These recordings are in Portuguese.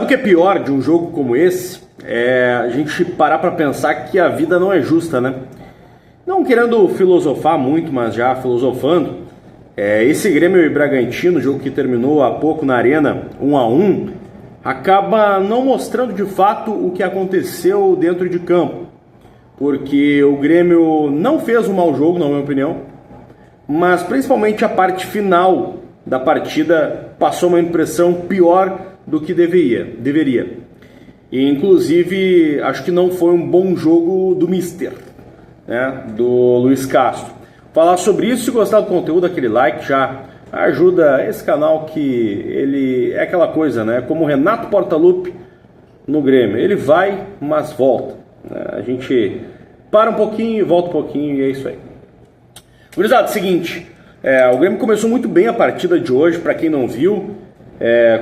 O que é pior de um jogo como esse é a gente parar para pensar que a vida não é justa, né? Não querendo filosofar muito, mas já filosofando, esse Grêmio e Bragantino, jogo que terminou há pouco na Arena 1-1, acaba não mostrando de fato o que aconteceu dentro de campo. Porque o Grêmio não fez um mau jogo, na minha opinião, mas principalmente a parte final da partida passou uma impressão pior do que deveria. E inclusive acho que não foi um bom jogo do Mister, né, do Luiz Castro. Falar sobre isso, se gostar do conteúdo, aquele like já ajuda esse canal, que ele é aquela coisa, né, como o Renato Portaluppi no Grêmio, ele vai, mas volta, né? A gente para um pouquinho, volta um pouquinho e é isso aí. Gurizada, seguinte, o Grêmio começou muito bem a partida de hoje, para quem não viu.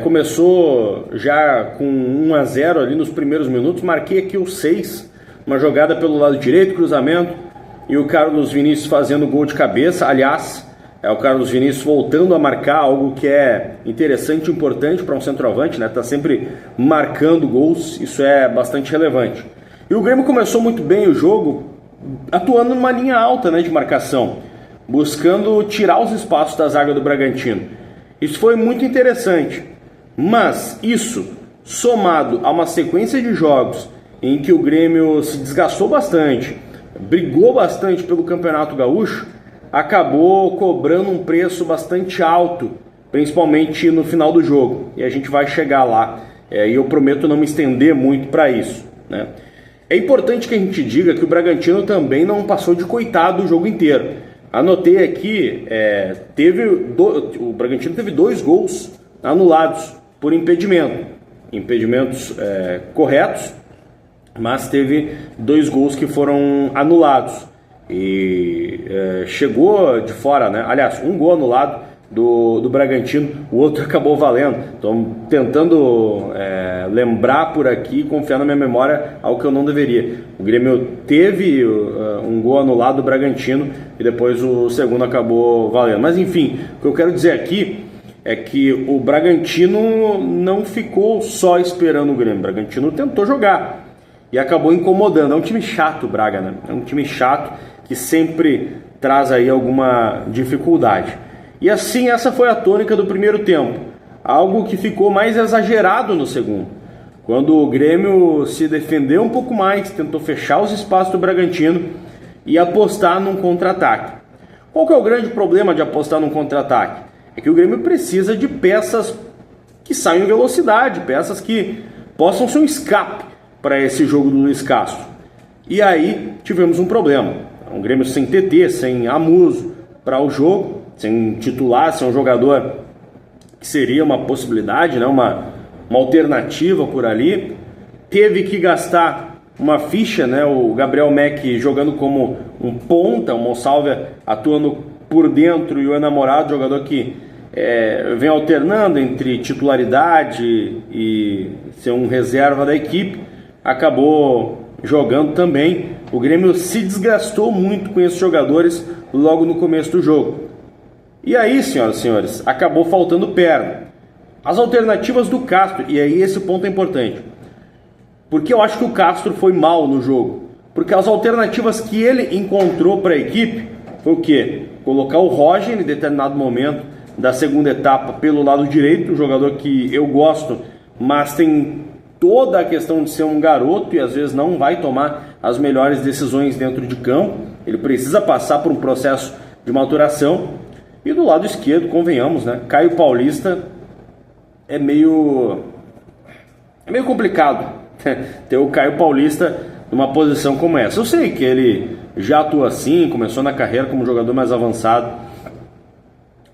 Começou já com 1-0 ali nos primeiros minutos, marquei aqui o 6, uma jogada pelo lado direito, cruzamento, e o Carlos Vinícius fazendo gol de cabeça. Aliás, o Carlos Vinícius voltando a marcar, algo que é interessante e importante para um centroavante, né? Tá sempre marcando gols, isso é bastante relevante. E o Grêmio começou muito bem o jogo, atuando numa linha alta, né, de marcação, buscando tirar os espaços da zaga do Bragantino. Isso foi muito interessante, mas isso, somado a uma sequência de jogos em que o Grêmio se desgastou bastante, brigou bastante pelo Campeonato Gaúcho, acabou cobrando um preço bastante alto, principalmente no final do jogo. E a gente vai chegar lá, e eu prometo não me estender muito para isso, né? É importante que a gente diga que o Bragantino também não passou de coitado o jogo inteiro. Anotei aqui, o Bragantino teve 2 gols anulados por impedimentos corretos, mas teve 2 gols que foram anulados e chegou de fora, né? Aliás, um gol anulado do Bragantino, o outro acabou valendo. Estou tentando lembrar por aqui, confiar na minha memória, algo que eu não deveria. O Grêmio teve um gol anulado do Bragantino e depois o segundo acabou valendo. Mas enfim, o que eu quero dizer aqui é que o Bragantino não ficou só esperando o Grêmio. O Bragantino tentou jogar e acabou incomodando. É um time chato, o Braga, né? É um time chato que sempre traz aí alguma dificuldade. E assim, essa foi a tônica do primeiro tempo, algo que ficou mais exagerado no segundo, quando o Grêmio se defendeu um pouco mais, tentou fechar os espaços do Bragantino e apostar num contra-ataque. Qual que é o grande problema de apostar num contra-ataque? É que o Grêmio precisa de peças que saiam em velocidade, peças que possam ser um escape para esse jogo do Luiz Castro. E aí tivemos um problema, um Grêmio sem TT, sem Amuso para o jogo, sem titular, sem um jogador que seria uma possibilidade, né? uma alternativa por ali. Teve que gastar uma ficha, né? O Gabriel Mack jogando como um ponta, o Monsalvia atuando por dentro, e o Enamorado, jogador que vem alternando entre titularidade e ser um reserva da equipe, acabou jogando também. O Grêmio se desgastou muito com esses jogadores logo no começo do jogo. E aí, senhoras e senhores, acabou faltando perna. As alternativas do Castro, e aí esse ponto é importante. Porque eu acho que o Castro foi mal no jogo. Porque as alternativas que ele encontrou para a equipe foi o quê? Colocar o Roger em determinado momento da segunda etapa pelo lado direito, um jogador que eu gosto, mas tem toda a questão de ser um garoto e às vezes não vai tomar as melhores decisões dentro de campo. Ele precisa passar por um processo de maturação. E do lado esquerdo, convenhamos, né? Caio Paulista é meio complicado ter o Caio Paulista numa posição como essa. Eu sei que ele já atua assim, começou na carreira como jogador mais avançado,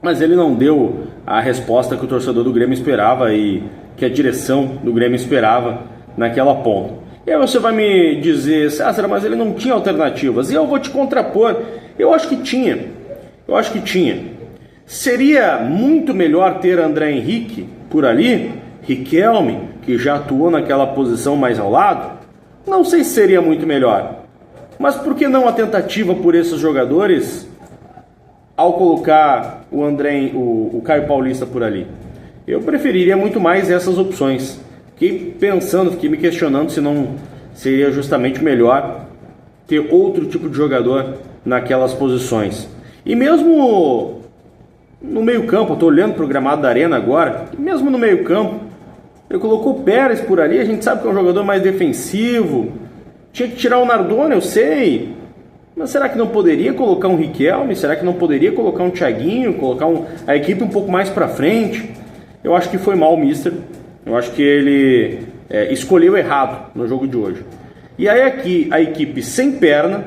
mas ele não deu a resposta que o torcedor do Grêmio esperava e que a direção do Grêmio esperava naquela ponta. E aí você vai me dizer, César, mas ele não tinha alternativas. E eu vou te contrapor, eu acho que tinha. Seria muito melhor ter André Henrique por ali, Riquelme, que já atuou naquela posição mais ao lado? Não sei se seria muito melhor. Mas por que não a tentativa por esses jogadores ao colocar o Caio Paulista por ali? Eu preferiria muito mais essas opções. fiquei pensando, fiquei me questionando se não seria justamente melhor ter outro tipo de jogador naquelas posições. E mesmo no meio-campo, eu estou olhando para o gramado da Arena agora, mesmo no meio-campo, ele colocou o Pérez por ali, a gente sabe que é um jogador mais defensivo, tinha que tirar o Nardoni, eu sei, mas será que não poderia colocar um Riquelme? Será que não poderia colocar um Thiaguinho, colocar a equipe um pouco mais para frente? Eu acho que foi mal o Mister, eu acho que ele escolheu errado no jogo de hoje. E aí aqui a equipe sem perna,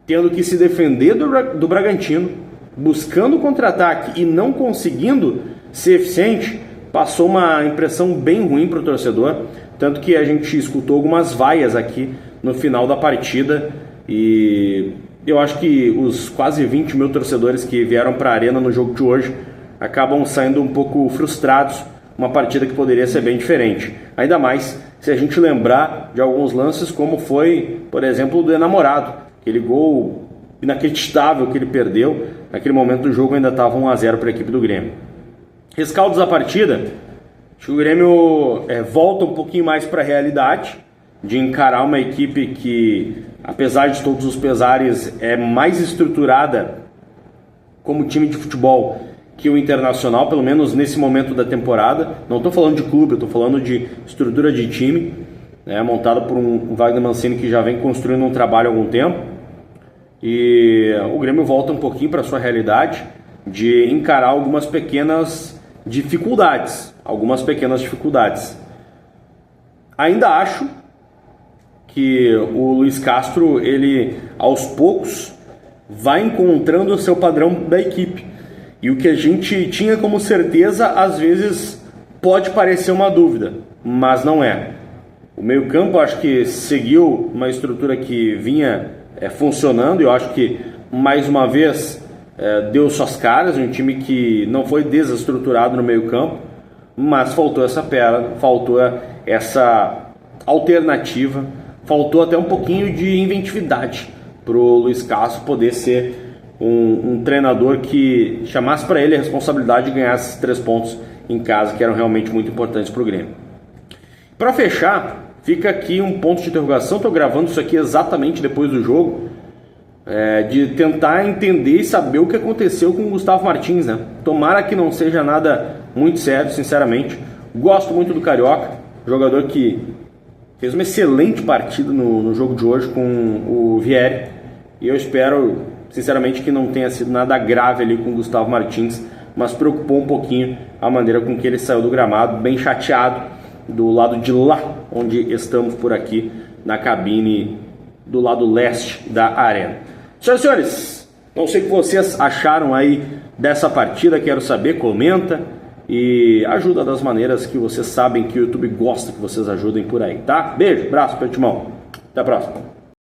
tendo que se defender do Bragantino, buscando contra-ataque e não conseguindo ser eficiente, passou uma impressão bem ruim para o torcedor, tanto que a gente escutou algumas vaias aqui no final da partida, e eu acho que os quase 20 mil torcedores que vieram para a Arena no jogo de hoje acabam saindo um pouco frustrados, uma partida que poderia ser bem diferente, ainda mais se a gente lembrar de alguns lances como foi, por exemplo, o do Enamorado, aquele gol inacreditável que ele perdeu, naquele momento do jogo ainda estava 1-0 para a equipe do Grêmio. Rescaldos da partida, acho que o Grêmio volta um pouquinho mais para a realidade, de encarar uma equipe que, apesar de todos os pesares, é mais estruturada como time de futebol que o Internacional, pelo menos nesse momento da temporada. Não estou falando de clube, eu estou falando de estrutura de time, montada por um Wagner Mancini que já vem construindo um trabalho há algum tempo. E o Grêmio volta um pouquinho para a sua realidade de encarar algumas pequenas dificuldades. Ainda acho que o Luiz Castro, ele aos poucos vai encontrando o seu padrão da equipe. E o que a gente tinha como certeza, às vezes pode parecer uma dúvida, mas não é. O meio-campo acho que seguiu uma estrutura que vinha funcionando, e eu acho que mais uma vez deu suas caras, um time que não foi desestruturado no meio-campo, mas faltou essa perna, faltou essa alternativa, faltou até um pouquinho de inventividade para o Luiz Castro poder ser um treinador que chamasse para ele a responsabilidade de ganhar esses 3 pontos em casa, que eram realmente muito importantes para o Grêmio. Para fechar, fica aqui um ponto de interrogação, estou gravando isso aqui exatamente depois do jogo, de tentar entender e saber o que aconteceu com o Gustavo Martins, né? Tomara que não seja nada muito sério, sinceramente. Gosto muito do Carioca, jogador que fez uma excelente partida no jogo de hoje com o Vieri, e eu espero sinceramente que não tenha sido nada grave ali com o Gustavo Martins, mas preocupou um pouquinho a maneira com que ele saiu do gramado, bem chateado do lado de lá, onde estamos por aqui, na cabine do lado leste da arena. Senhoras e senhores, não sei o que vocês acharam aí dessa partida, quero saber, comenta e ajuda das maneiras que vocês sabem que o YouTube gosta que vocês ajudem por aí, tá? Beijo, abraço, aperto de mão, até a próxima.